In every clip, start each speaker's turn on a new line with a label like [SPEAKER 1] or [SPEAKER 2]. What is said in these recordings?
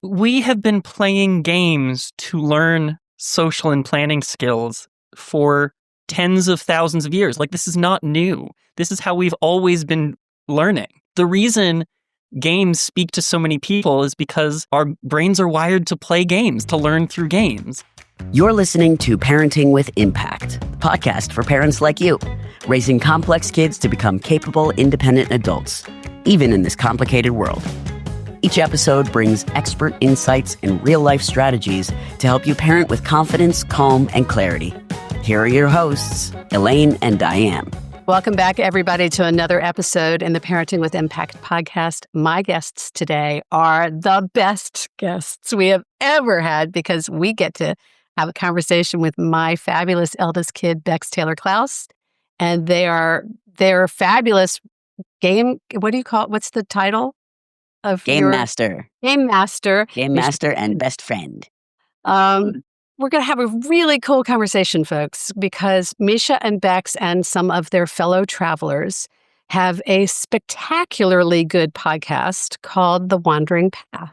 [SPEAKER 1] we have been playing games to learn social and planning skills for tens of thousands of years. Like, this is not new. This is how we've always been learning. The reason games speak to so many people is because our brains are wired to play games, to learn through games.
[SPEAKER 2] You're listening to Parenting with Impact, the podcast for parents like you, raising complex kids to become capable, independent adults, even in this complicated world. Each episode brings expert insights and real-life strategies to help you parent with confidence, calm, and clarity. Here are your hosts, Elaine and Diane.
[SPEAKER 3] Welcome back, everybody, to another episode in the Parenting with Impact podcast. My guests today are the best guests we have ever had because we get to have a conversation with my fabulous eldest kid, Bex Taylor-Klaus, and they're fabulous game. What do you call it? What's the title of
[SPEAKER 2] Game Master.
[SPEAKER 3] Game Master.
[SPEAKER 2] Game Master and best friend.
[SPEAKER 3] We're going to have a really cool conversation, folks, because Mischa and Bex and some of their fellow travelers have a spectacularly good podcast called The Wandering Path.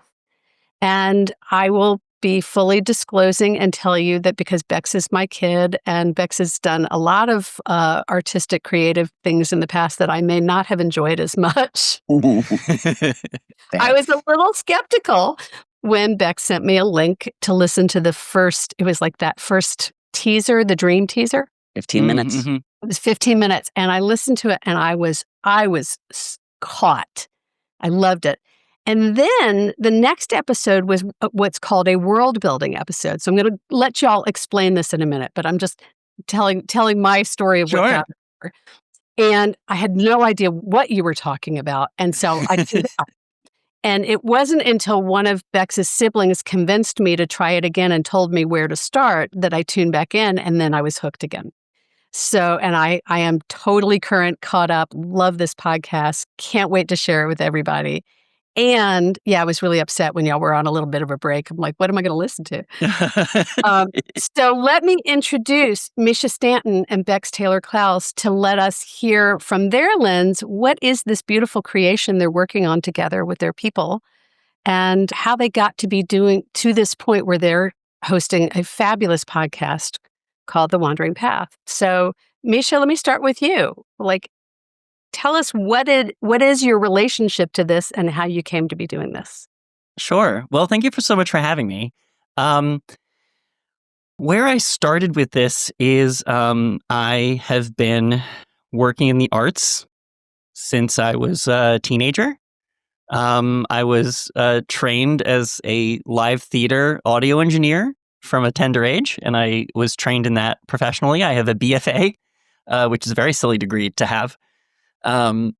[SPEAKER 3] And I will be fully disclosing and tell you that because Bex is my kid and Bex has done a lot of artistic, creative things in the past that I may not have enjoyed as much. I was a little skeptical when Bex sent me a link to listen to the first, it was like that first teaser, the dream teaser.
[SPEAKER 2] 15 minutes.
[SPEAKER 3] Mm-hmm. It was 15 minutes. And I listened to it and I was caught. I loved it. And then the next episode was what's called a world building episode. So I'm going to let y'all explain this in a minute, but I'm just telling my story of what happened. And I had no idea what you were talking about. And so I did that. And it wasn't until one of Bex's siblings convinced me to try it again and told me where to start that I tuned back in, and then I was hooked again. So, and I am totally current, caught up, love this podcast, can't wait to share it with everybody. And yeah, I was really upset when y'all were on a little bit of a break. I'm like, what am I going to listen to? So let me introduce Mischa Stanton and Bex Taylor-Klaus to let us hear from their lens, what is this beautiful creation they're working on together with their people and how they got to be doing to this point where they're hosting a fabulous podcast called The Wandering Path. So Mischa, let me start with you. Tell us what is your relationship to this and how you came to be doing this.
[SPEAKER 1] Sure. Well, thank you so much for having me. Where I started with this is I have been working in the arts since I was a teenager. I was trained as a live theater audio engineer from a tender age, and I was trained in that professionally. I have a BFA, which is a very silly degree to have. So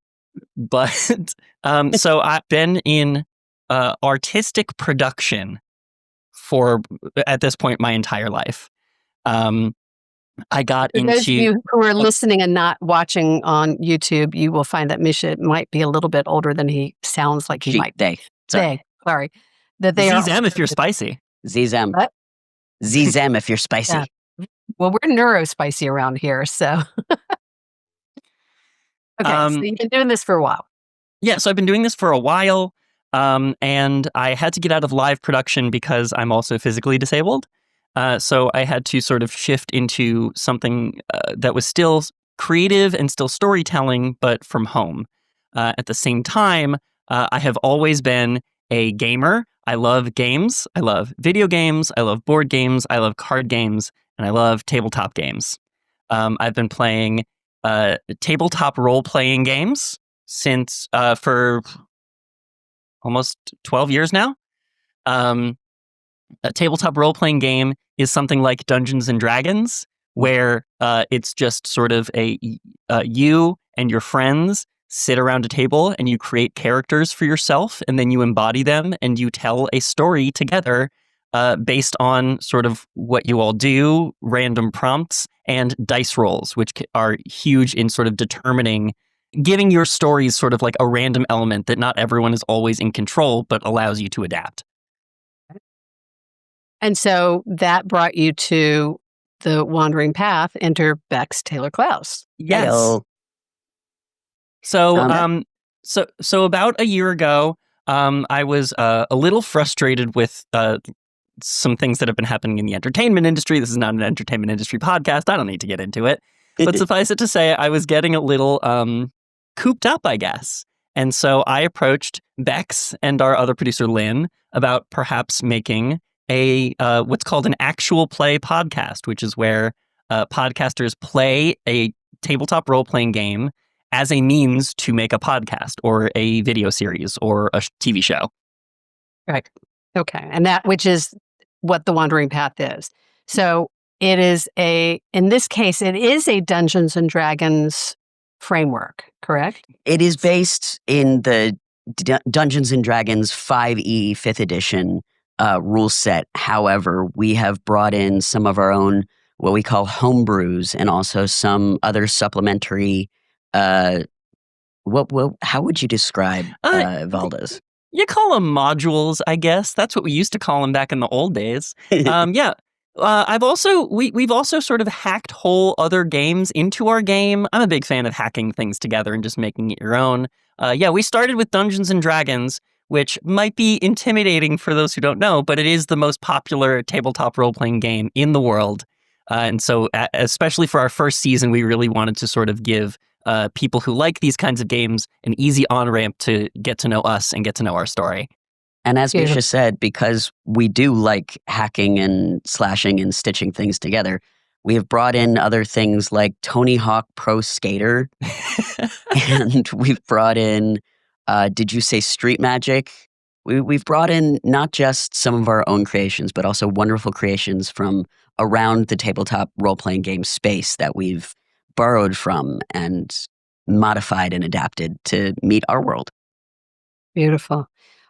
[SPEAKER 1] I've been in artistic production for, at this point, my entire life. I got into...
[SPEAKER 3] Those of you who are listening and not watching on YouTube, you will find that Mischa might be a little bit older than he sounds like he might be. Sorry. That they
[SPEAKER 1] ZZM if you're spicy.
[SPEAKER 2] ZZM. What? ZZM if you're spicy.
[SPEAKER 3] Yeah. Well, we're neurospicy around here, so... Okay, so you've been doing this for a while.
[SPEAKER 1] Yeah, so I've been doing this for a while, and I had to get out of live production because I'm also physically disabled. So I had to sort of shift into something that was still creative and still storytelling, but from home. At the same time, I have always been a gamer. I love games. I love video games. I love board games. I love card games. And I love tabletop games. I've been playing tabletop role-playing games since for almost 12 years now. A tabletop role-playing game is something like Dungeons and Dragons, where it's just sort of you and your friends sit around a table and you create characters for yourself, and then you embody them and you tell a story together based on sort of what you all do, random prompts, and dice rolls, which are huge in sort of determining, giving your stories sort of like a random element that not everyone is always in control, but allows you to adapt.
[SPEAKER 3] And so that brought you to The Wandering Path, enter Bex Taylor-Klaus.
[SPEAKER 1] Yes.
[SPEAKER 2] Hello.
[SPEAKER 1] So about a year ago, I was a little frustrated with some things that have been happening in the entertainment industry. This is not an entertainment industry podcast. I don't need to get into it. But suffice it to say, I was getting a little cooped up, I guess. And so I approached Bex and our other producer, Lynn, about perhaps making a what's called an actual play podcast, which is where podcasters play a tabletop role-playing game as a means to make a podcast or a video series or a TV show.
[SPEAKER 3] Right. Okay. And which is what the Wandering Path is. So it is in this case, it is a Dungeons and Dragons framework, correct?
[SPEAKER 2] It is based in the Dungeons and Dragons 5e 5th edition rule set. However, we have brought in some of our own, what we call homebrews, and also some other supplementary, how would you describe Valdes?
[SPEAKER 1] You call them modules, I guess. That's what we used to call them back in the old days. Yeah. We've also sort of hacked whole other games into our game. I'm a big fan of hacking things together and just making it your own. We started with Dungeons and Dragons, which might be intimidating for those who don't know, but it is the most popular tabletop role-playing game in the world. And so, especially for our first season, we really wanted to sort of give people who like these kinds of games an easy on-ramp to get to know us and get to know our story.
[SPEAKER 2] And as Mischa said, because we do like hacking and slashing and stitching things together, we have brought in other things like Tony Hawk Pro Skater. And we've brought in, did you say Street Magic? We've brought in not just some of our own creations, but also wonderful creations from around the tabletop role-playing game space that we've borrowed from and modified and adapted to meet our world.
[SPEAKER 3] Beautiful.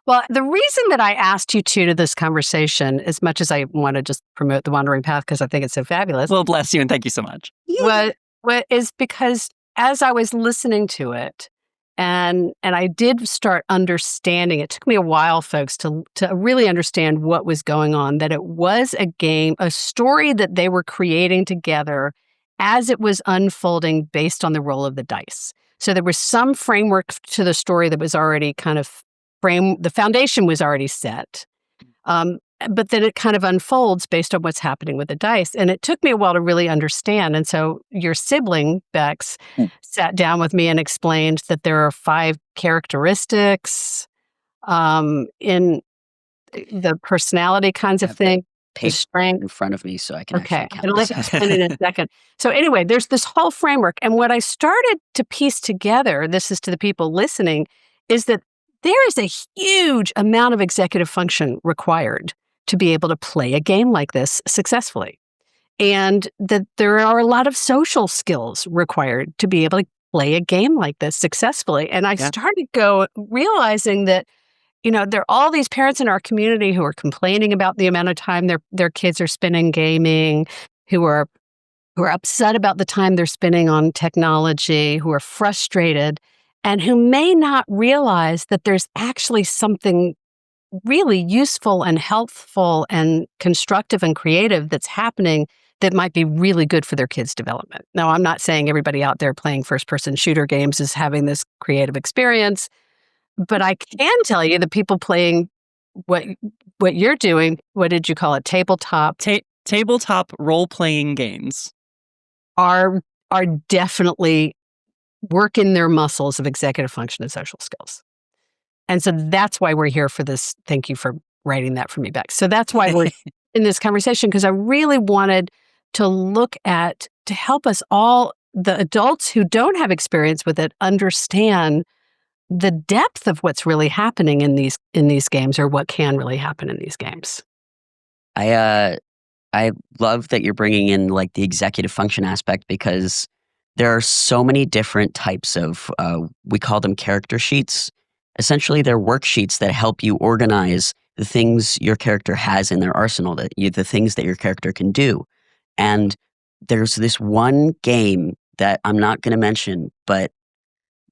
[SPEAKER 3] Well, the reason that I asked you two to this conversation, as much as I want to just promote the Wandering Path because I think it's so fabulous.
[SPEAKER 1] Well, bless you and thank you so much.
[SPEAKER 3] What is because as I was listening to it, and I did start understanding, it took me a while, folks, to really understand what was going on, that it was a game, a story that they were creating together as it was unfolding based on the roll of the dice. So there was some framework to the story that was already kind of the foundation was already set. But then it kind of unfolds based on what's happening with the dice. And it took me a while to really understand. And so your sibling, Bex, sat down with me and explained that there are 5 characteristics in the personality kinds of thing. The strength
[SPEAKER 2] in front of me so I can actually count.
[SPEAKER 3] I'll let you explain it in a second. So anyway, there's this whole framework. And what I started to piece together, this is to the people listening, is that there is a huge amount of executive function required to be able to play a game like this successfully. And that there are a lot of social skills required to be able to play a game like this successfully. And I started realizing that, there are all these parents in our community who are complaining about the amount of time their kids are spending gaming, who are upset about the time they're spending on technology, who are frustrated, and who may not realize that there's actually something really useful and helpful and constructive and creative that's happening that might be really good for their kids' development. Now, I'm not saying everybody out there playing first-person shooter games is having this creative experience, but I can tell you the people playing what you're doing, what did you call it? Tabletop?
[SPEAKER 1] Tabletop role-playing games
[SPEAKER 3] are definitely working their muscles of executive function and social skills. And so that's why we're here for this. Thank you for writing that for me, Bex. So that's why we're in this conversation, because I really wanted to help us all, the adults who don't have experience with it, understand the depth of what's really happening in these games, or what can really happen in these games.
[SPEAKER 2] I love that you're bringing in like the executive function aspect, because there are so many different types of, we call them character sheets. Essentially, they're worksheets that help you organize the things your character has in their arsenal, the things that your character can do. And there's this one game that I'm not going to mention, but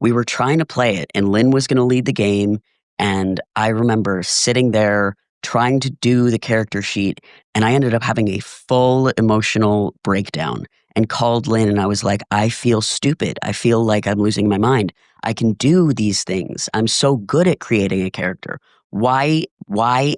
[SPEAKER 2] we were trying to play it, and Lynn was going to lead the game. And I remember sitting there trying to do the character sheet, and I ended up having a full emotional breakdown and called Lynn, and I was like, I feel stupid. I feel like I'm losing my mind. I can do these things. I'm so good at creating a character. Why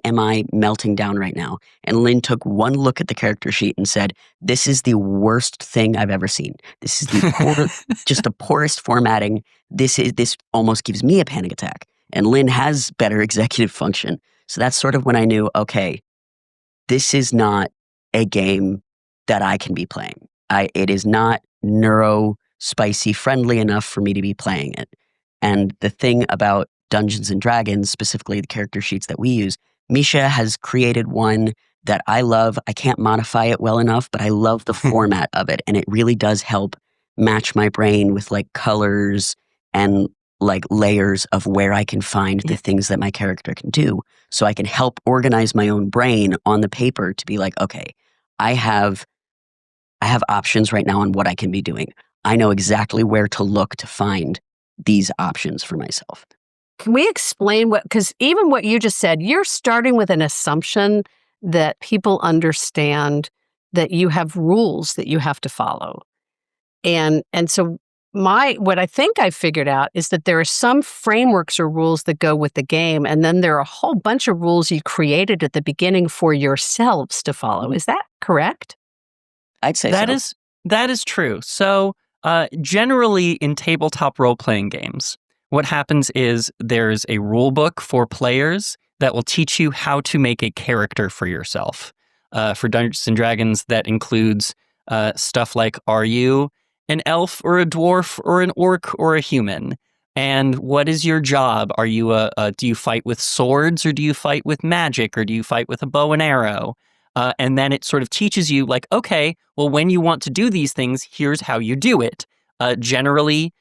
[SPEAKER 2] am I melting down right now? And Lynn took one look at the character sheet and said, this is the worst thing I've ever seen. This is the just the poorest formatting. This almost gives me a panic attack. And Lynn has better executive function. So that's sort of when I knew, okay, this is not a game that I can be playing. It is not spicy friendly enough for me to be playing it. And the thing about Dungeons and Dragons, specifically the character sheets that we use, Mischa has created one that I love. I can't modify it well enough, but I love the format of it. And it really does help match my brain with like colors and like layers of where I can find the things that my character can do. So I can help organize my own brain on the paper to be like, okay, I have options right now on what I can be doing. I know exactly where to look to find these options for myself.
[SPEAKER 3] Can we explain because even what you just said, you're starting with an assumption that people understand that you have rules that you have to follow. And so what I think I figured out is that there are some frameworks or rules that go with the game, and then there are a whole bunch of rules you created at the beginning for yourselves to follow. Is that correct?
[SPEAKER 2] I'd say
[SPEAKER 1] that is true. So generally in tabletop role-playing games, what happens is there's a rule book for players that will teach you how to make a character for yourself. For Dungeons & Dragons, that includes stuff like, are you an elf or a dwarf or an orc or a human? And what is your job? Are you do you fight with swords or do you fight with magic or do you fight with a bow and arrow? And then it sort of teaches you like, okay, well, when you want to do these things, here's how you do it. Generally,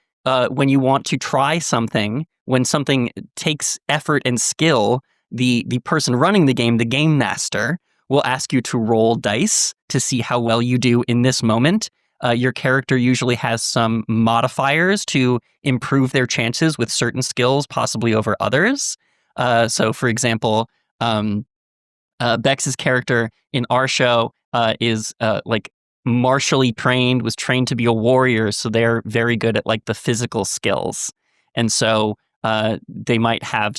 [SPEAKER 1] when you want to try something, when something takes effort and skill, the person running the game master, will ask you to roll dice to see how well you do in this moment. Your character usually has some modifiers to improve their chances with certain skills, possibly over others. So, for example, Bex's character in our show is like martially trained, was trained to be a warrior, so they're very good at like the physical skills. And so they might have,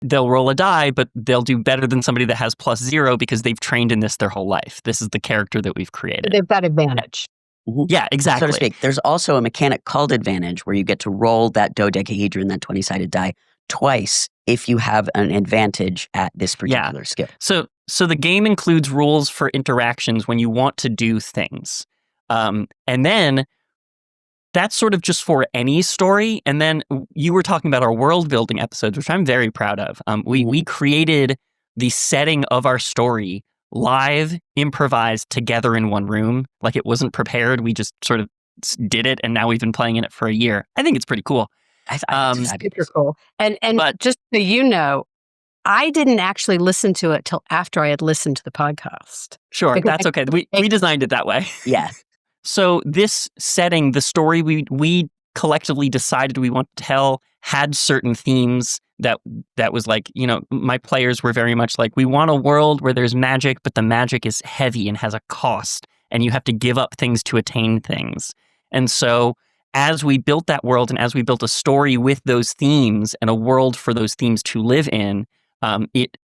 [SPEAKER 1] they'll roll a die, but they'll do better than somebody that has +0 because they've trained in this their whole life. This is the character that we've created.
[SPEAKER 3] They've got advantage.
[SPEAKER 2] Mm-hmm.
[SPEAKER 1] Yeah, exactly.
[SPEAKER 2] So to speak, there's also a mechanic called advantage where you get to roll that dodecahedron, that 20-sided die, twice if you have an advantage at this particular skill.
[SPEAKER 1] So the game includes rules for interactions when you want to do things. And then that's sort of just for any story. And then you were talking about our world building episodes, which I'm very proud of. We created the setting of our story live, improvised together in one room. Like it wasn't prepared. We just sort of did it. And now we've been playing in it for a year. I think it's pretty cool.
[SPEAKER 3] It's super cool. But just so you know, I didn't actually listen to it till after I had listened to the podcast.
[SPEAKER 1] Sure, that's okay. We designed it that way.
[SPEAKER 2] Yeah.
[SPEAKER 1] So this setting, the story we collectively decided we want to tell had certain themes that was like, my players were very much like, we want a world where there's magic, but the magic is heavy and has a cost, and you have to give up things to attain things. And so as we built that world and as we built a story with those themes and a world for those themes to live in, it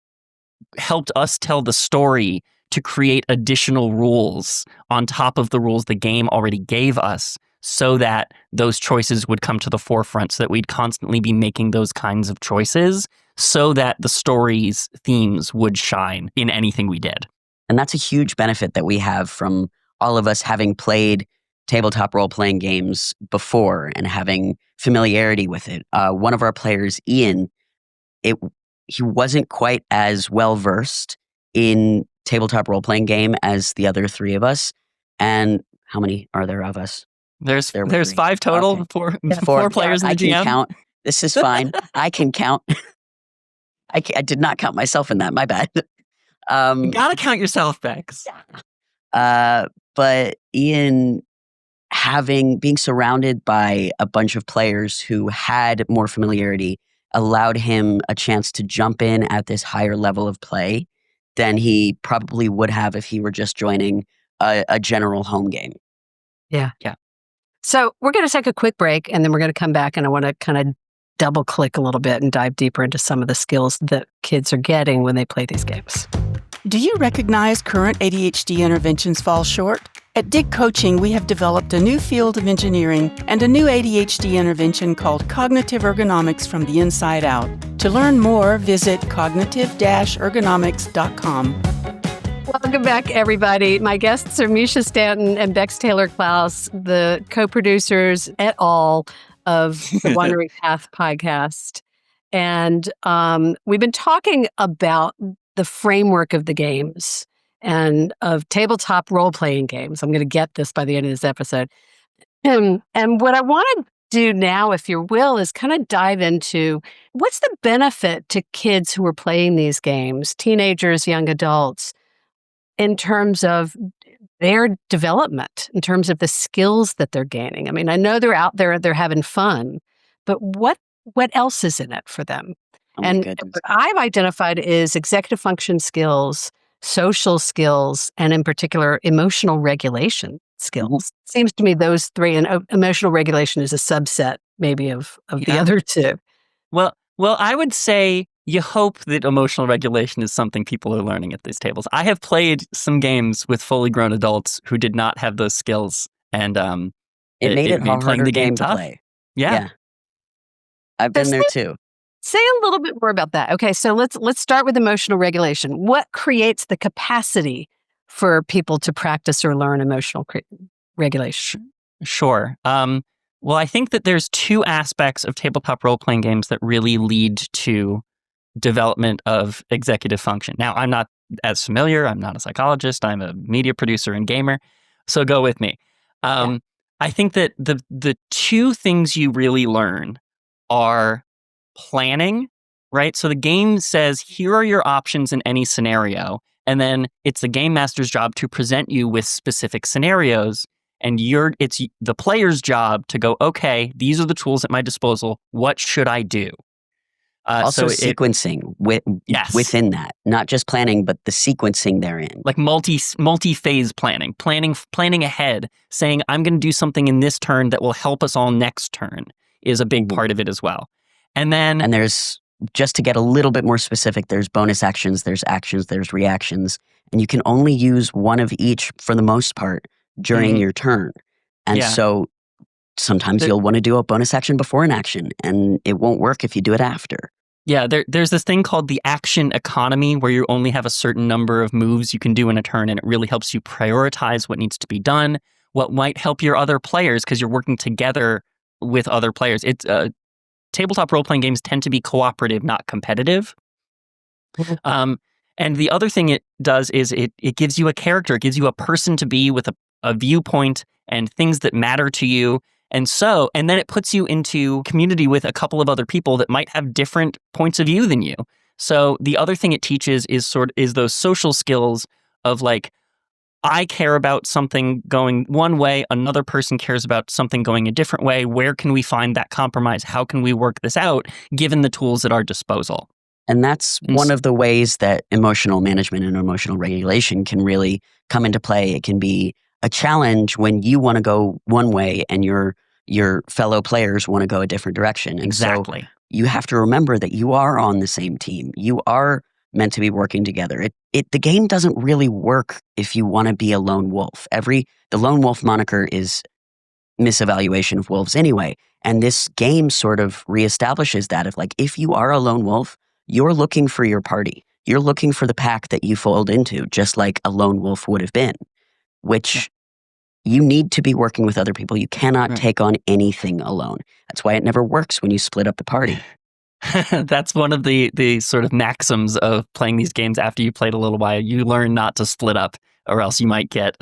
[SPEAKER 1] helped us tell the story to create additional rules on top of the rules the game already gave us so that those choices would come to the forefront, so that we'd constantly be making those kinds of choices so that the story's themes would shine in anything we did.
[SPEAKER 2] And that's a huge benefit that we have from all of us having played tabletop role-playing games before and having familiarity with it. One of our players, Ian, he wasn't quite as well-versed in tabletop role-playing game as the other three of us. And how many are there of us?
[SPEAKER 1] There's 5 total, okay. four players in the GM.
[SPEAKER 2] I can count. This is fine. I can count. I did not count myself in that. My bad.
[SPEAKER 1] You gotta count yourself, Bex.
[SPEAKER 2] But Ian, being surrounded by a bunch of players who had more familiarity, allowed him a chance to jump in at this higher level of play than he probably would have if he were just joining a general home game.
[SPEAKER 3] Yeah. So we're going to take a quick break and then we're going to come back and I want to kind of double click a little bit and dive deeper into some of the skills that kids are getting when they play these games.
[SPEAKER 4] Do you recognize current ADHD interventions fall short? At Dig Coaching, we have developed a new field of engineering and a new ADHD intervention called cognitive ergonomics from the inside out. To learn more, visit cognitive-ergonomics.com.
[SPEAKER 3] Welcome back, everybody. My guests are Mischa Stanton and Bex Taylor-Klaus, the co-producers et al. Of the Wandering Path podcast. And we've been talking about the framework of the games and of tabletop role-playing games. I'm going to get this by the end of this episode. And what I want to do now, if you will, is kind of dive into what's the benefit to kids who are playing these games, teenagers, young adults, in terms of their development, in terms of the skills that they're gaining. I mean, I know they're out there, they're having fun, but what else is in it for them? And what I've identified is executive function skills, social skills, and in particular, emotional regulation skills. Seems to me those three, and emotional regulation is a subset maybe of the other two.
[SPEAKER 1] Well, I would say you hope that emotional regulation is something people are learning at these tables. I have played some games with fully grown adults who did not have those skills, and
[SPEAKER 2] it made a harder game to play.
[SPEAKER 1] Yeah.
[SPEAKER 2] I've been there too.
[SPEAKER 3] Say a little bit more about that. Okay, so let's start with emotional regulation. What creates the capacity for people to practice or learn emotional regulation?
[SPEAKER 1] Sure. Well, I think that there's two aspects of tabletop role-playing games that really lead to development of executive function. Now, I'm not as familiar. I'm not a psychologist. I'm a media producer and gamer. So go with me. I think that the two things you really learn are planning, right? So the game says, here are your options in any scenario. And then it's the game master's job to present you with specific scenarios. And it's the player's job to go, okay, these are the tools at my disposal. What should I do?
[SPEAKER 2] Also sequencing within that, not just planning, but the sequencing therein.
[SPEAKER 1] Like multi-phase planning ahead, saying, I'm going to do something in this turn that will help us all next turn is a big part of it as well. And
[SPEAKER 2] there's, just to get a little bit more specific, there's bonus actions, there's reactions, and you can only use one of each for the most part during your turn. And so sometimes you'll want to do a bonus action before an action, and it won't work if you do it after.
[SPEAKER 1] Yeah, there's this thing called the action economy where you only have a certain number of moves you can do in a turn, and it really helps you prioritize what needs to be done, what might help your other players because you're working together with other players. It's tabletop role-playing games tend to be cooperative, not competitive. And the other thing it does is it gives you a character, it gives you a person to be with a viewpoint and things that matter to you. And then it puts you into community with a couple of other people that might have different points of view than you. So the other thing it teaches is those social skills of like, I care about something going one way, another person cares about something going a different way. Where can we find that compromise? How can we work this out given the tools at our disposal?
[SPEAKER 2] And that's one of the ways that emotional management and emotional regulation can really come into play. It can be a challenge when you want to go one way and your fellow players want to go a different direction. And
[SPEAKER 1] exactly.
[SPEAKER 2] So you have to remember that you are on the same team. You are meant to be working together. The game doesn't really work if you want to be a lone wolf. The lone wolf moniker is misevaluation of wolves anyway. And this game sort of reestablishes that of like, if you are a lone wolf, you're looking for your party. You're looking for the pack that you fold into, just like a lone wolf would have been, which you need to be working with other people. You cannot take on anything alone. That's why it never works when you split up the party.
[SPEAKER 1] That's one of the sort of maxims of playing these games after you played a little while. You learn not to split up or else you might get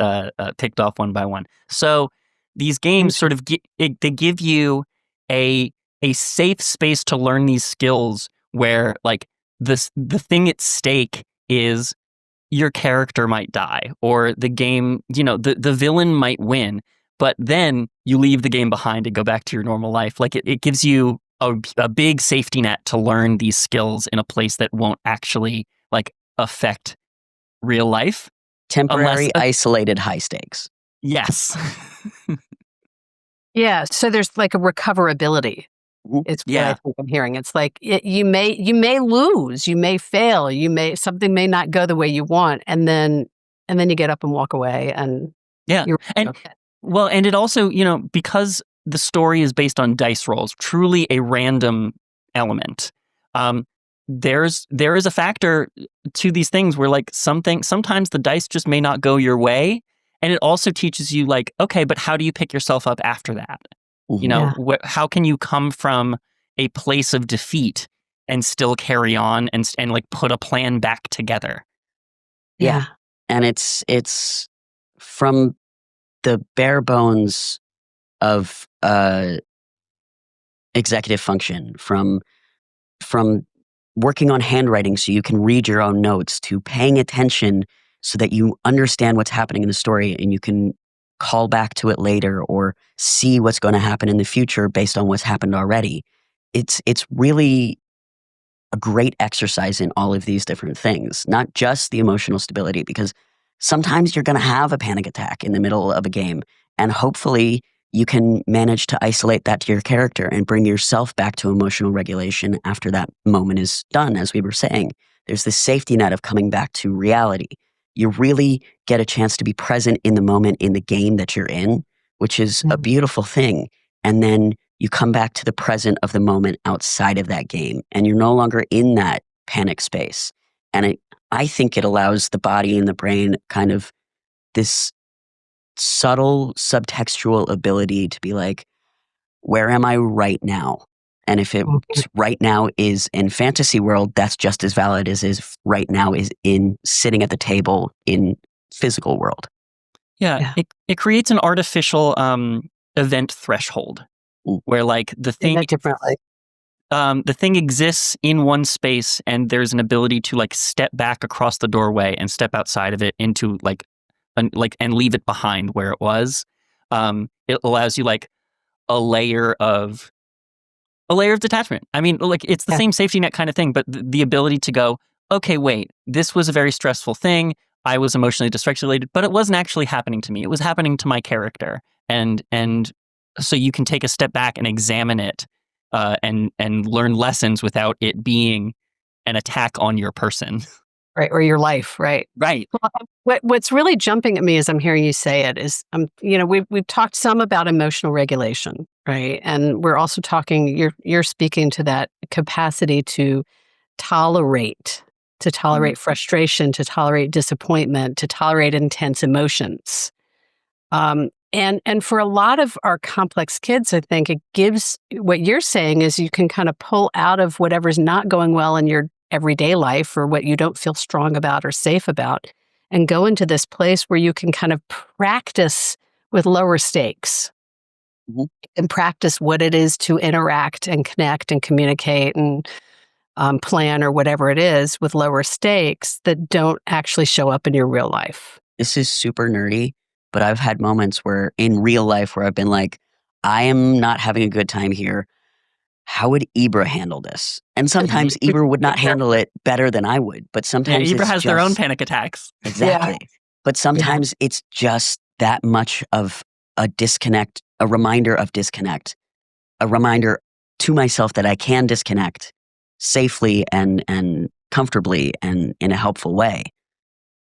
[SPEAKER 1] picked off one by one. So these games sort of they give you a safe space to learn these skills where like the thing at stake is your character might die or the game, the villain might win, but then you leave the game behind and go back to your normal life. Like it gives you a big safety net to learn these skills in a place that won't actually like affect real life.
[SPEAKER 2] Temporary, isolated high stakes.
[SPEAKER 1] Yes.
[SPEAKER 3] Yeah. So there's like a recoverability. It's what I think I'm hearing. It's like you may lose, you may fail, something may not go the way you want, and then you get up and walk away, and you're
[SPEAKER 1] and
[SPEAKER 3] okay.
[SPEAKER 1] well, and it also, because the story is based on dice rolls, truly a random element. There is a factor to these things where like sometimes the dice just may not go your way, and it also teaches you like, okay, but how do you pick yourself up after that? How can you come from a place of defeat and still carry on and like put a plan back together?
[SPEAKER 2] Yeah. And it's from the bare bones of executive function, from working on handwriting so you can read your own notes, to paying attention so that you understand what's happening in the story and you can call back to it later or see what's going to happen in the future based on what's happened already. It's really a great exercise in all of these different things, not just the emotional stability, because sometimes you're going to have a panic attack in the middle of a game, and hopefully you can manage to isolate that to your character and bring yourself back to emotional regulation after that moment is done. As we were saying, there's this safety net of coming back to reality. You really get a chance to be present in the moment in the game that you're in, which is a beautiful thing. And then you come back to the present of the moment outside of that game, and you're no longer in that panic space. And I think it allows the body and the brain kind of this subtle subtextual ability to be like, where am I right now? And if it right now is in fantasy world, that's just as valid as if right now is in sitting at the table in physical world.
[SPEAKER 1] Yeah. It creates an artificial event threshold where like the thing
[SPEAKER 3] differently.
[SPEAKER 1] The thing exists in one space, and there's an ability to like step back across the doorway and step outside of it into and leave it behind where it was. It allows you like a layer of detachment. I mean, like it's the same safety net kind of thing, but the ability to go, okay, wait, this was a very stressful thing. I was emotionally dysregulated, but it wasn't actually happening to me. It was happening to my character, and so you can take a step back and examine it, and learn lessons without it being an attack on your person.
[SPEAKER 3] Right, or your life, right?
[SPEAKER 1] Right.
[SPEAKER 3] What's really jumping at me as I'm hearing you say it is, we've talked some about emotional regulation, right? And we're also talking. You're speaking to that capacity to tolerate frustration, to tolerate disappointment, to tolerate intense emotions. And for a lot of our complex kids, I think it gives, what you're saying is you can kind of pull out of whatever's not going well in your everyday life or what you don't feel strong about or safe about, and go into this place where you can kind of practice with lower stakes and practice what it is to interact and connect and communicate and plan or whatever it is with lower stakes that don't actually show up in your real life.
[SPEAKER 2] This is super nerdy, but I've had moments where in real life where I've been like, I am not having a good time here. How would Ibra handle this? And sometimes Ibra would not handle it better than I would, but sometimes
[SPEAKER 1] Ibra has their own panic attacks.
[SPEAKER 2] Exactly. Yeah. But sometimes it's just that much of a disconnect, a reminder of disconnect, a reminder to myself that I can disconnect safely and comfortably and in a helpful way,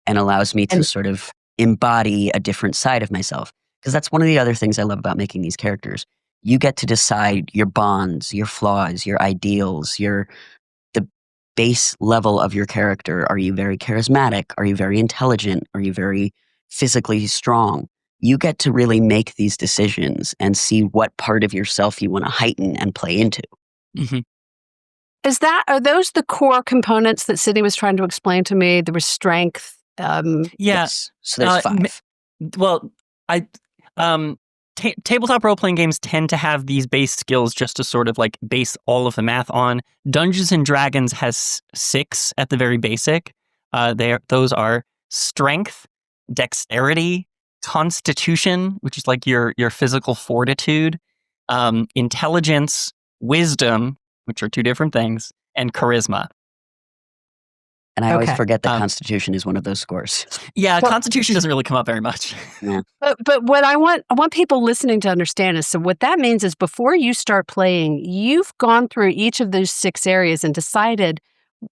[SPEAKER 2] and allows me to sort of embody a different side of myself. Because that's one of the other things I love about making these characters. You get to decide your bonds, your flaws, your ideals, the base level of your character. Are you very charismatic? Are you very intelligent? Are you very physically strong? You get to really make these decisions and see what part of yourself you want to heighten and play into.
[SPEAKER 1] Mm-hmm.
[SPEAKER 3] Are those the core components that Sydney was trying to explain to me? There was strength.
[SPEAKER 2] Yes. So there's 5.
[SPEAKER 1] Well, tabletop role-playing games tend to have these base skills just to sort of like base all of the math on. Dungeons and Dragons has 6 at the very basic. Those are strength, dexterity, constitution, which is like your physical fortitude, intelligence, wisdom, which are 2 different things, and charisma.
[SPEAKER 2] And I always
[SPEAKER 3] Okay.
[SPEAKER 2] forget that Constitution is one of those scores.
[SPEAKER 1] Yeah, Constitution doesn't really come up very much.
[SPEAKER 2] Yeah.
[SPEAKER 3] But what I want people listening to understand is, so what that means is before you start playing, you've gone through each of those 6 areas and decided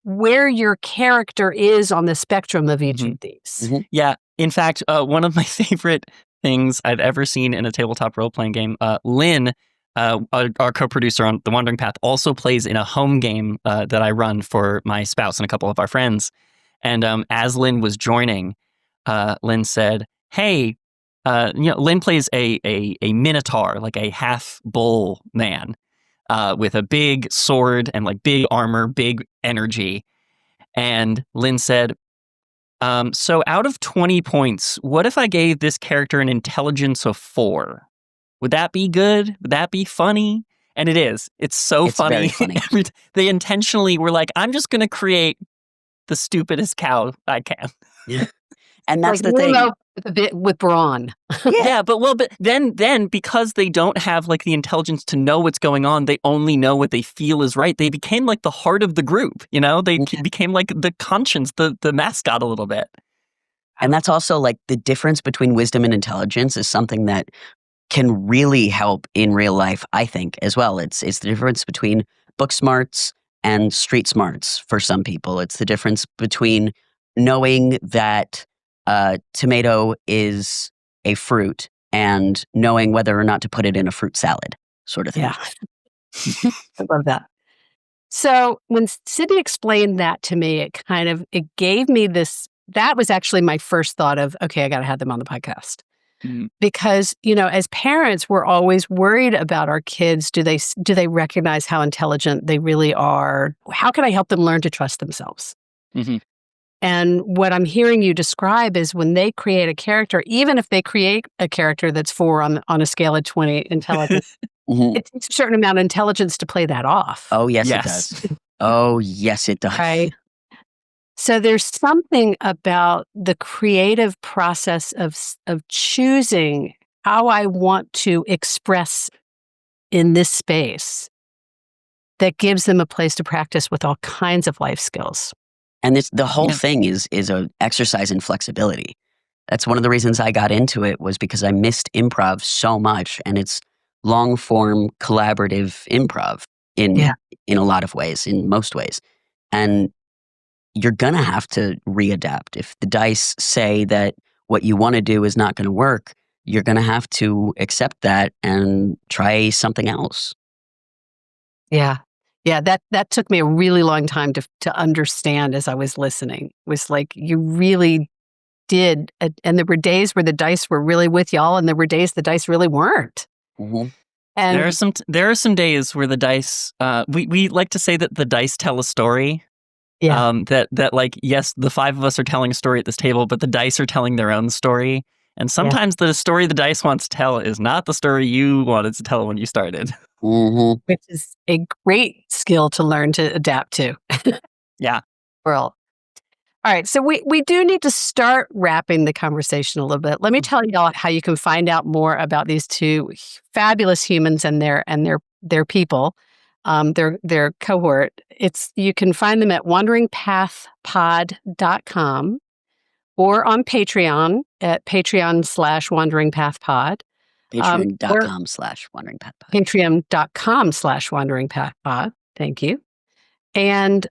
[SPEAKER 3] where your character is on the spectrum of each of these.
[SPEAKER 2] Mm-hmm.
[SPEAKER 1] Yeah. In fact, one of my favorite things I've ever seen in a tabletop role-playing game, Lynn, our co-producer on The Wandering Path, also plays in a home game that I run for my spouse and a couple of our friends. And as Lynn was joining, Lynn said, "Hey, Lynn plays a minotaur, like a half bull man, with a big sword and like big armor, big energy." And Lynn said, "So out of 20 points, what if I gave this character an intelligence of 4? Would that be good? Would that be funny?" And it is. It's funny.
[SPEAKER 2] Very funny.
[SPEAKER 1] They intentionally were like, "I'm just going to create the stupidest cow I can."
[SPEAKER 2] Yeah. And that's
[SPEAKER 3] like,
[SPEAKER 2] the thing.
[SPEAKER 3] With a bit with brawn.
[SPEAKER 1] Yeah, but then because they don't have like the intelligence to know what's going on, they only know what they feel is right. They became like the heart of the group, They became like the conscience, the mascot a little bit.
[SPEAKER 2] And that's also like the difference between wisdom and intelligence is something that can really help in real life, I think, as well. It's the difference between book smarts and street smarts for some people. It's the difference between knowing that tomato is a fruit and knowing whether or not to put it in a fruit salad, sort of thing.
[SPEAKER 3] Yeah. I love that. So when Sydney explained that to me, it gave me this, that was actually my first thought of, okay, I got to have them on the podcast. Because, as parents, we're always worried about our kids. Do they recognize how intelligent they really are? How can I help them learn to trust themselves?
[SPEAKER 1] Mm-hmm.
[SPEAKER 3] And what I'm hearing you describe is when they create a character, even if they create a character that's 4 on a scale of 20 intelligence, it takes a certain amount of intelligence to play that off.
[SPEAKER 2] Oh, yes, it does. Oh, yes, it does.
[SPEAKER 3] Right? So there's something about the creative process of choosing how I want to express in this space that gives them a place to practice with all kinds of life skills.
[SPEAKER 2] And the whole thing is an exercise in flexibility. That's one of the reasons I got into it, was because I missed improv so much, and it's long form collaborative improv in a lot of ways, in most ways. And you're going to have to readapt. If the dice say that what you want to do is not going to work, you're going to have to accept that and try something else.
[SPEAKER 3] Yeah. Yeah, that took me a really long time to understand as I was listening. It was like, you really did. And there were days where the dice were really with y'all, and there were days the dice really weren't.
[SPEAKER 2] Mm-hmm.
[SPEAKER 3] And
[SPEAKER 1] there are some days where the dice, we like to say that the dice tell a story.
[SPEAKER 3] Yeah.
[SPEAKER 1] That like, yes, the 5 of us are telling a story at this table, but the dice are telling their own story. And sometimes the story the dice wants to tell is not the story you wanted to tell when you started.
[SPEAKER 2] Mm-hmm.
[SPEAKER 3] Which is a great skill to learn to adapt to.
[SPEAKER 1] Yeah.
[SPEAKER 3] Well, all right. So we do need to start wrapping the conversation a little bit. Let me tell y'all how you can find out more about these 2 fabulous humans and their people. Their cohort. You can find them at wanderingpathpod.com or on Patreon at Patreon/wanderingpathpod.
[SPEAKER 2] Patreon.com/wanderingpathpod.
[SPEAKER 3] Patreon.com/wanderingpathpod. Thank you. And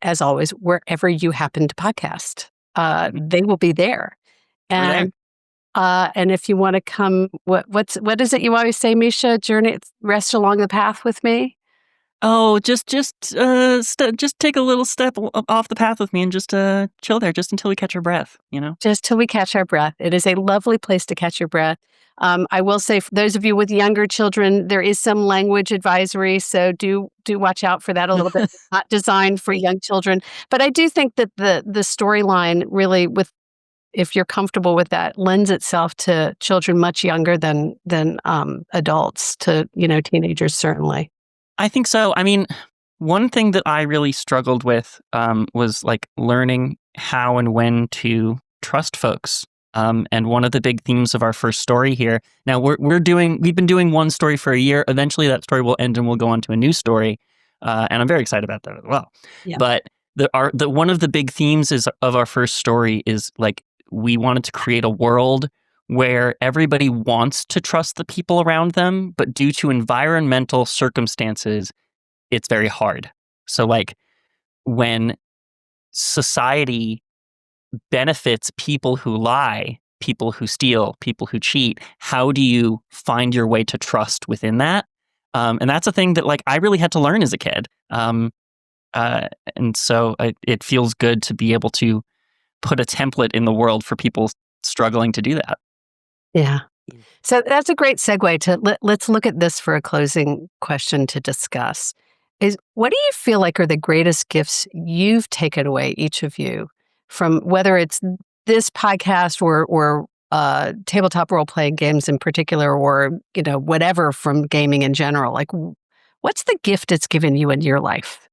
[SPEAKER 3] as always, wherever you happen to podcast, they will be there. And if you want to come, what is it you always say, Mischa? Rest along the path with me.
[SPEAKER 1] Oh, just take a little step off the path with me and just chill there, just until we catch our breath.
[SPEAKER 3] Just till we catch our breath. It is a lovely place to catch your breath. I will say, for those of you with younger children, there is some language advisory, so do watch out for that a little bit. It's not designed for young children, but I do think that the storyline really, if you're comfortable with that, lends itself to children much younger than adults, to teenagers certainly.
[SPEAKER 1] I think so. I mean, one thing that I really struggled with was like learning how and when to trust folks. And one of the big themes of our first story here. Now we've been doing one story for a year. Eventually that story will end and we'll go on to a new story. And I'm very excited about that as well. Yeah. But one of the big themes of our first story is like we wanted to create a world where everybody wants to trust the people around them, but due to environmental circumstances, it's very hard. So like when society benefits people who lie, people who steal, people who cheat, how do you find your way to trust within that? And that's a thing that like I really had to learn as a kid. And so it feels good to be able to put a template in the world for people struggling to do that.
[SPEAKER 3] Yeah. So that's a great segue to let's look at this for a closing question to discuss. Is what do you feel like are the greatest gifts you've taken away, each of you, from whether it's this podcast or tabletop role-playing games in particular, or whatever from gaming in general? Like, what's the gift it's given you in your life?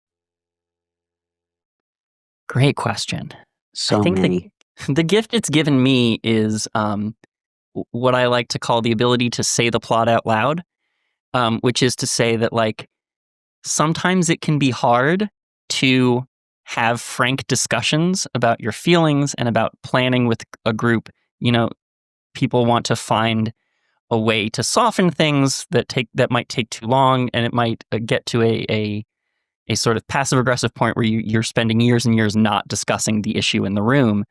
[SPEAKER 1] Great question.
[SPEAKER 2] So
[SPEAKER 1] I think
[SPEAKER 2] many.
[SPEAKER 1] The gift it's given me is what I like to call the ability to say the plot out loud, which is to say that like sometimes it can be hard to have frank discussions about your feelings and about planning with a group. People want to find a way to soften things that might take too long, and it might get to a sort of passive aggressive point where you're spending years and years not discussing the issue in the room.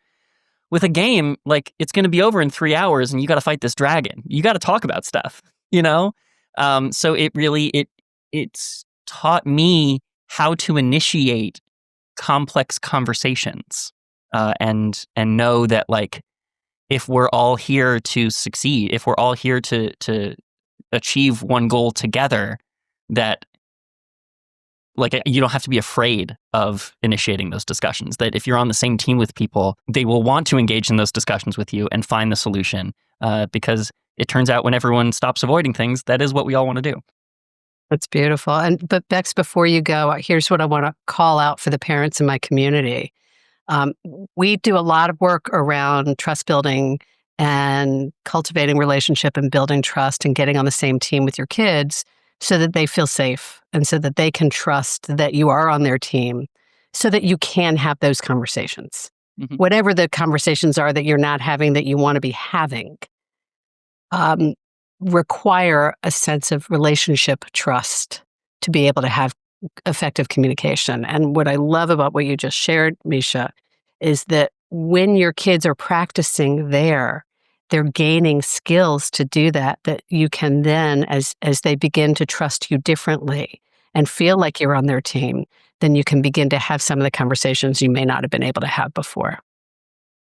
[SPEAKER 1] With a game, like it's going to be over in 3 hours and you got to fight this dragon. You got to talk about stuff, So it's taught me how to initiate complex conversations, and know that like if we're all here to succeed, if we're all here to achieve one goal together, that like you don't have to be afraid of initiating those discussions. That if you're on the same team with people, they will want to engage in those discussions with you and find the solution. Because it turns out when everyone stops avoiding things, that is what we all want to do.
[SPEAKER 3] That's beautiful. But Bex, before you go, here's what I want to call out for the parents in my community. We do a lot of work around trust building and cultivating relationship and building trust and getting on the same team with your kids so that they feel safe and so that they can trust that you are on their team so that you can have those conversations. Mm-hmm. Whatever the conversations are that you're not having that you want to be having, require a sense of relationship trust to be able to have effective communication. And what I love about what you just shared, Mischa, is that when your kids are practicing there, they're gaining skills to do that you can then, as they begin to trust you differently and feel like you're on their team, then you can begin to have some of the conversations you may not have been able to have before.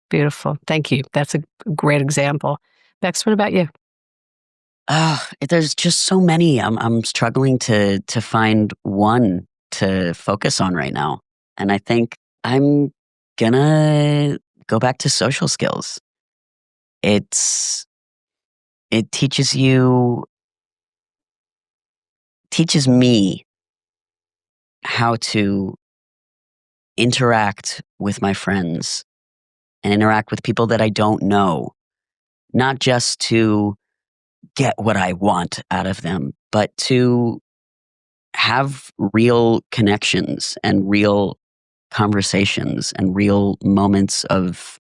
[SPEAKER 3] Beautiful. Thank you. That's a great example. Bex, what about you?
[SPEAKER 2] There's just so many. I'm struggling to find one to focus on right now. And I think I'm gonna go back to social skills. It teaches me how to interact with my friends and interact with people that I don't know, not just to get what I want out of them, but to have real connections and real conversations and real moments of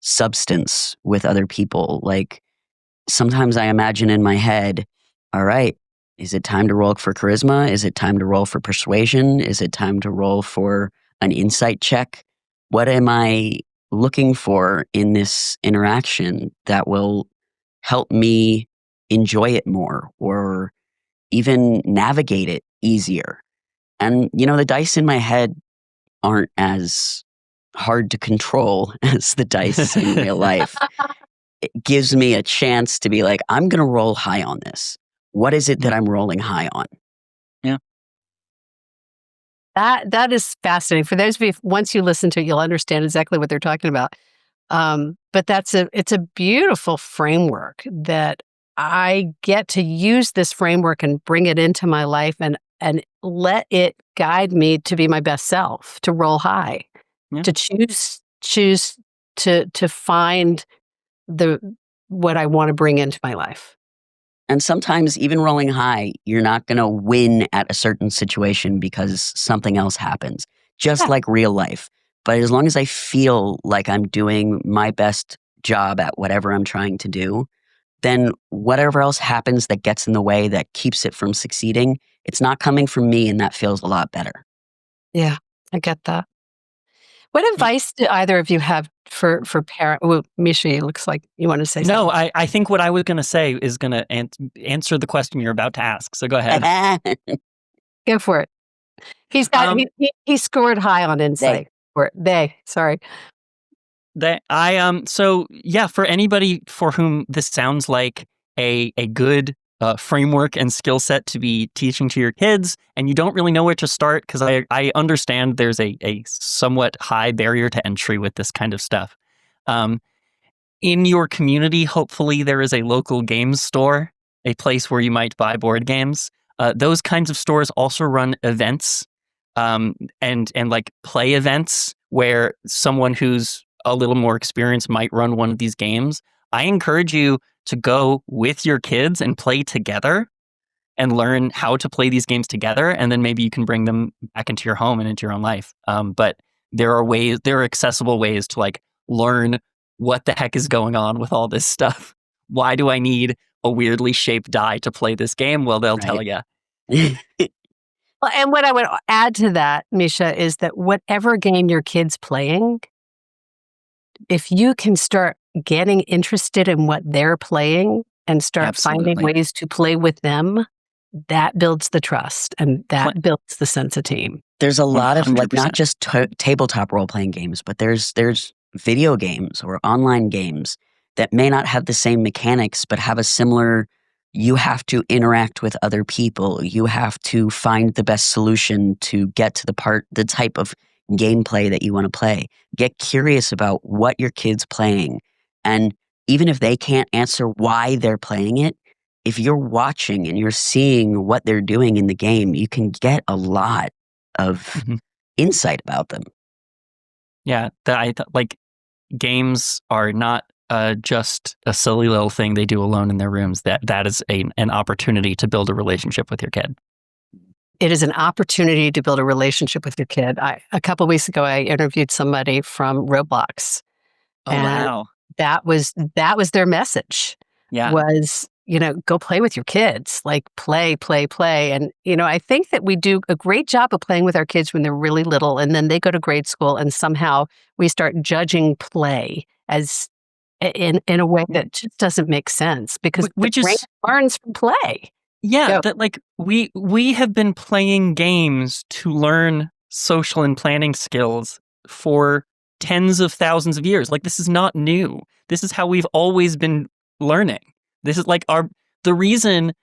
[SPEAKER 2] substance with other people. Like sometimes I imagine in my head, all right, is it time to roll for charisma? Is it time to roll for persuasion? Is it time to roll for an insight check? What am I looking for in this interaction that will help me enjoy it more or even navigate it easier? And, the dice in my head aren't as hard to control as the dice in real life. It gives me a chance to be like, I'm going to roll high on this. What is it that I'm rolling high on?
[SPEAKER 1] Yeah.
[SPEAKER 3] That is fascinating. For those of you, once you listen to it, you'll understand exactly what they're talking about. But it's a beautiful framework that I get to use this framework and bring it into my life and let it guide me to be my best self, to roll high, to choose to find what I want to bring into my life.
[SPEAKER 2] And sometimes even rolling high, you're not going to win at a certain situation because something else happens. just like real life. But as long as I feel like I'm doing my best job at whatever I'm trying to do, then whatever else happens that gets in the way, that keeps it from succeeding, it's not coming from me, and that feels a lot better.
[SPEAKER 3] Yeah, I get that. What advice do either of you have for parent? Well, Mischa, it looks like you want to say something.
[SPEAKER 1] No, I think what I was going to say is going to answer the question you're about to ask. So go ahead.
[SPEAKER 3] Go for it. He's got he scored high on insight. Sorry.
[SPEAKER 1] So yeah, for anybody for whom this sounds like a good framework and skill set to be teaching to your kids, and you don't really know where to start, because I understand there's a somewhat high barrier to entry with this kind of stuff. In your community, hopefully there is a local games store, a place where you might buy board games. Those kinds of stores also run events and like play events where someone who's a little more experienced might run one of these games. I encourage you to go with your kids and play together and learn how to play these games together, and then maybe you can bring them back into your home and into your own life. But there are accessible ways to like learn what the heck is going on with all this stuff. Why do I need a weirdly shaped die to play this game? Well, they'll tell you.
[SPEAKER 3] Well, and what I would add to that, Mischa, is that whatever game your kid's playing, if you can start getting interested in what they're playing and start finding ways to play with them, that builds the trust and that builds the sense of team.
[SPEAKER 2] There's a lot of like not just tabletop role-playing games, but there's video games or online games that may not have the same mechanics, but have a similar, you have to interact with other people. You have to find the best solution to get to the type of gameplay that you want to play. Get curious about what your kid's playing. And even if they can't answer why they're playing it, if you're watching and you're seeing what they're doing in the game, you can get a lot of insight about them.
[SPEAKER 1] Yeah, like games are not just a silly little thing they do alone in their rooms. That is an opportunity to build a relationship with your kid.
[SPEAKER 3] It is an opportunity to build a relationship with your kid. A couple of weeks ago, I interviewed somebody from Roblox.
[SPEAKER 1] Oh, wow.
[SPEAKER 3] That was their message.
[SPEAKER 1] Yeah.
[SPEAKER 3] Was, go play with your kids, like play. And, I think that we do a great job of playing with our kids when they're really little, and then they go to grade school and somehow we start judging play as in a way that just doesn't make sense, because the brain learns from play.
[SPEAKER 1] Yeah, that like we have been playing games to learn social and planning skills for tens of thousands of years. Like, this is not new. This is how we've always been learning. This is like the reason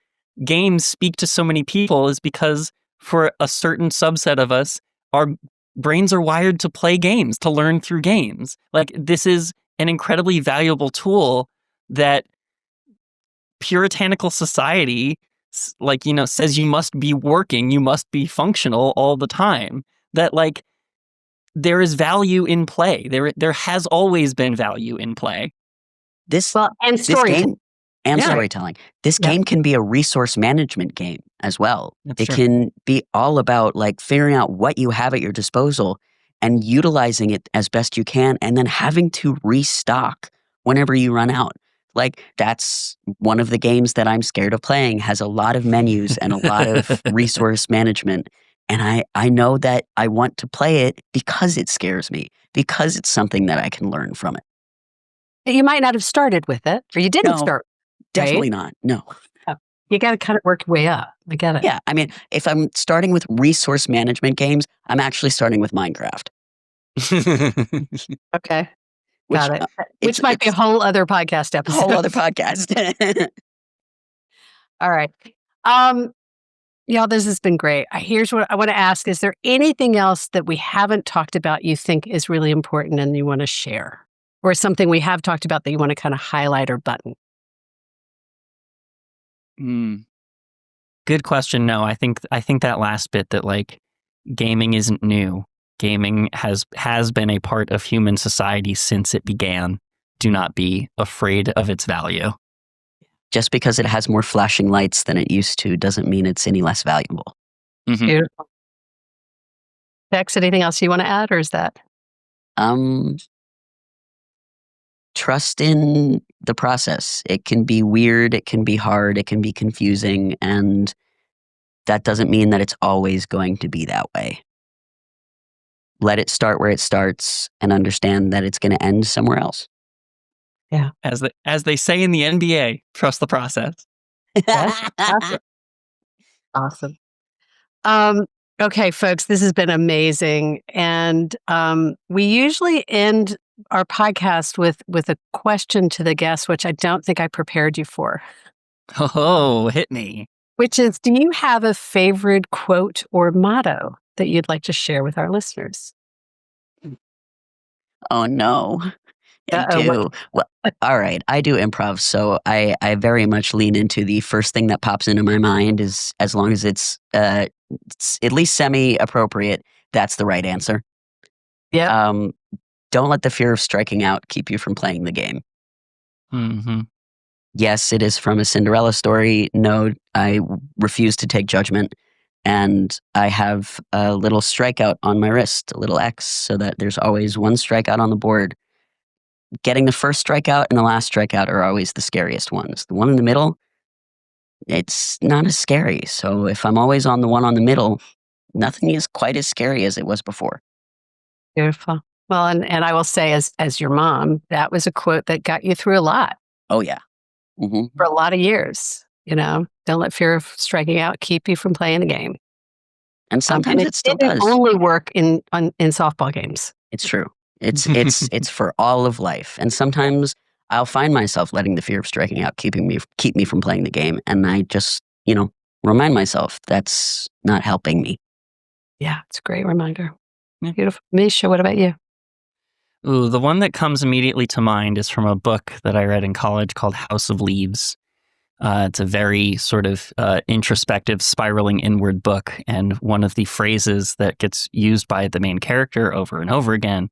[SPEAKER 1] games speak to so many people is because for a certain subset of us, our brains are wired to play games, to learn through games. Like, this is an incredibly valuable tool that puritanical society, like, says you must be working, you must be functional all the time. That like there is value in play. There has always been value in play.
[SPEAKER 3] And storytelling.
[SPEAKER 2] Storytelling. This game can be a resource management game as well.
[SPEAKER 1] That's
[SPEAKER 2] it
[SPEAKER 1] true.
[SPEAKER 2] can be all about like figuring out what you have at your disposal and utilizing it as best you can, and then having to restock whenever you run out. Like, that's one of the games that I'm scared of playing, has a lot of menus and a lot of resource management. And I know that I want to play it because it scares me, because it's something that I can learn from it.
[SPEAKER 3] You might not have started with it, or you didn't start.
[SPEAKER 2] Definitely
[SPEAKER 3] right?
[SPEAKER 2] not. No.
[SPEAKER 3] You got to kind of work your way up. I get it.
[SPEAKER 2] Yeah. I mean, if I'm starting with resource management games, I'm actually starting with Minecraft.
[SPEAKER 3] Okay. Got it. Which might be a whole other podcast episode.
[SPEAKER 2] A whole other podcast.
[SPEAKER 3] All right. Y'all, this has been great. Here's what I want to ask. Is there anything else that we haven't talked about you think is really important and you want to share? Or something we have talked about that you want to kind of highlight or button?
[SPEAKER 1] Good question. No, I think that last bit, that like gaming isn't new. Gaming has been a part of human society since it began. Do not be afraid of its value.
[SPEAKER 2] Just because it has more flashing lights than it used to doesn't mean it's any less valuable.
[SPEAKER 3] Beautiful. Bex, anything else you want to add, or is that?
[SPEAKER 2] Trust in the process. It can be weird, it can be hard, it can be confusing, and that doesn't mean that it's always going to be that way. Let it start where it starts and understand that it's going to end somewhere else.
[SPEAKER 3] Yeah.
[SPEAKER 1] As they say in the NBA, trust the process.
[SPEAKER 3] Awesome. Okay, folks, this has been amazing. And we usually end our podcast with a question to the guest, which I don't think I prepared you for.
[SPEAKER 1] Oh, hit me.
[SPEAKER 3] Which is, do you have a favorite quote or motto that you'd like to share with our listeners?
[SPEAKER 2] Oh, no. I do. Well, all right. I do improv, so I very much lean into the first thing that pops into my mind is, as long as it's at least semi-appropriate, that's the right answer.
[SPEAKER 3] Yeah.
[SPEAKER 2] Don't let the fear of striking out keep you from playing the game.
[SPEAKER 1] Mm-hmm.
[SPEAKER 2] Yes, it is from a Cinderella story. No, I refuse to take judgment. And I have a little strikeout on my wrist, a little X, so that there's always one strikeout on the board. Getting the first strikeout and the last strikeout are always the scariest ones. The one in the middle, it's not as scary. So if I'm always on the one on the middle, nothing is quite as scary as it was before.
[SPEAKER 3] Beautiful. Well, and I will say, as your mom, that was a quote that got you through a lot.
[SPEAKER 2] Oh, yeah. Mm-hmm.
[SPEAKER 3] For a lot of years. Don't let fear of striking out keep you from playing the game.
[SPEAKER 2] And sometimes it still does.
[SPEAKER 3] Only work in softball games.
[SPEAKER 2] It's true. It's for all of life. And sometimes I'll find myself letting the fear of striking out keep me from playing the game. And I just, remind myself that's not helping me.
[SPEAKER 3] Yeah, it's a great reminder.
[SPEAKER 1] Yeah.
[SPEAKER 3] Beautiful. Mischa, what about you?
[SPEAKER 1] Ooh, the one that comes immediately to mind is from a book that I read in college called House of Leaves. It's a very sort of introspective, spiraling inward book. And one of the phrases that gets used by the main character over and over again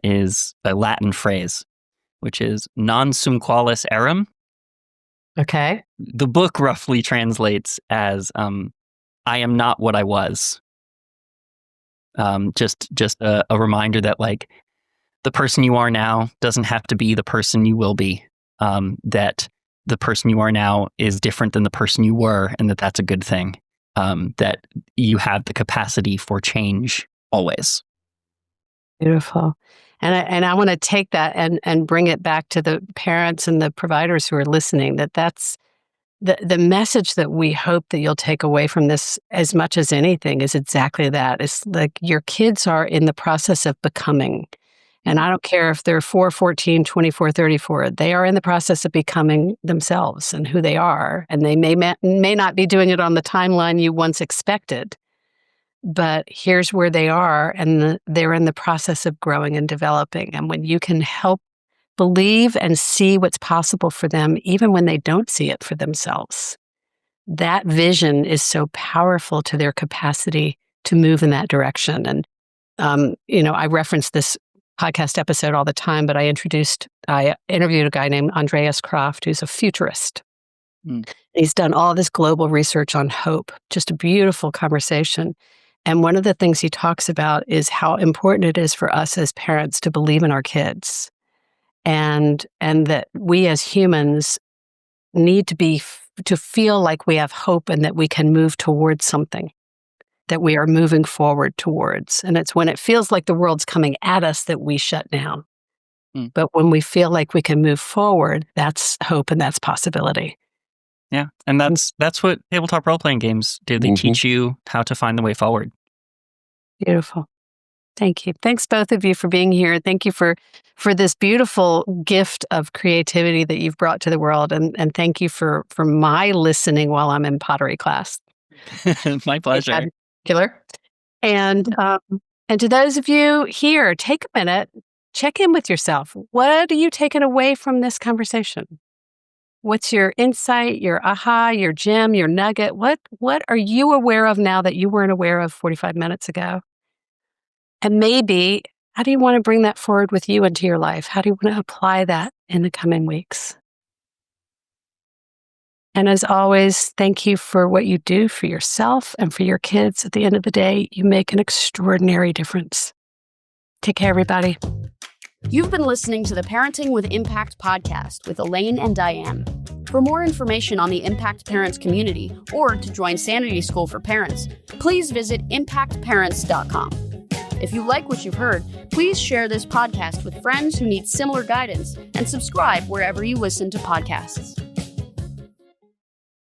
[SPEAKER 1] is a Latin phrase, which is non sum qualis eram.
[SPEAKER 3] Okay.
[SPEAKER 1] The book roughly translates as I am not what I was. Just a reminder that, like, the person you are now doesn't have to be the person you will be. That the person you are now is different than the person you were, and that's a good thing. That you have the capacity for change always.
[SPEAKER 3] Beautiful. And I want to take that and bring it back to the parents and the providers who are listening, that's the message that we hope that you'll take away from this as much as anything is exactly that. It's like your kids are in the process of becoming. And I don't care if they're 4, 14, 24, 34, they are in the process of becoming themselves and who they are. And they may not be doing it on the timeline you once expected, but here's where they are, and they're in the process of growing and developing. And when you can help believe and see what's possible for them, even when they don't see it for themselves, that vision is so powerful to their capacity to move in that direction. And, I reference this podcast episode all the time, but I interviewed a guy named Andreas Kraft, who's a futurist. He's done all this global research on hope, just a beautiful conversation. And one of the things he talks about is how important it is for us as parents to believe in our kids. And that we as humans need to feel like we have hope and that we can move towards something that we are moving forward towards. And it's when it feels like the world's coming at us that we shut down. But when we feel like we can move forward, that's hope and that's possibility.
[SPEAKER 1] Yeah, and that's what tabletop role-playing games do. They teach you how to find the way forward.
[SPEAKER 3] Beautiful. Thank you. Thanks, both of you, for being here. Thank you for this beautiful gift of creativity that you've brought to the world. And thank you for my listening while I'm in pottery class.
[SPEAKER 1] My pleasure.
[SPEAKER 3] And to those of you here, take a minute, check in with yourself. What are you taking away from this conversation? What's your insight, your aha, your gem, your nugget? What are you aware of now that you weren't aware of 45 minutes ago? And maybe, how do you want to bring that forward with you into your life? How do you want to apply that in the coming weeks? And as always, thank you for what you do for yourself and for your kids. At the end of the day, you make an extraordinary difference. Take care, everybody.
[SPEAKER 5] You've been listening to the Parenting with Impact podcast with Elaine and Diane. For more information on the Impact Parents community or to join Sanity School for Parents, please visit impactparents.com. If you like what you've heard, please share this podcast with friends who need similar guidance and subscribe wherever you listen to podcasts.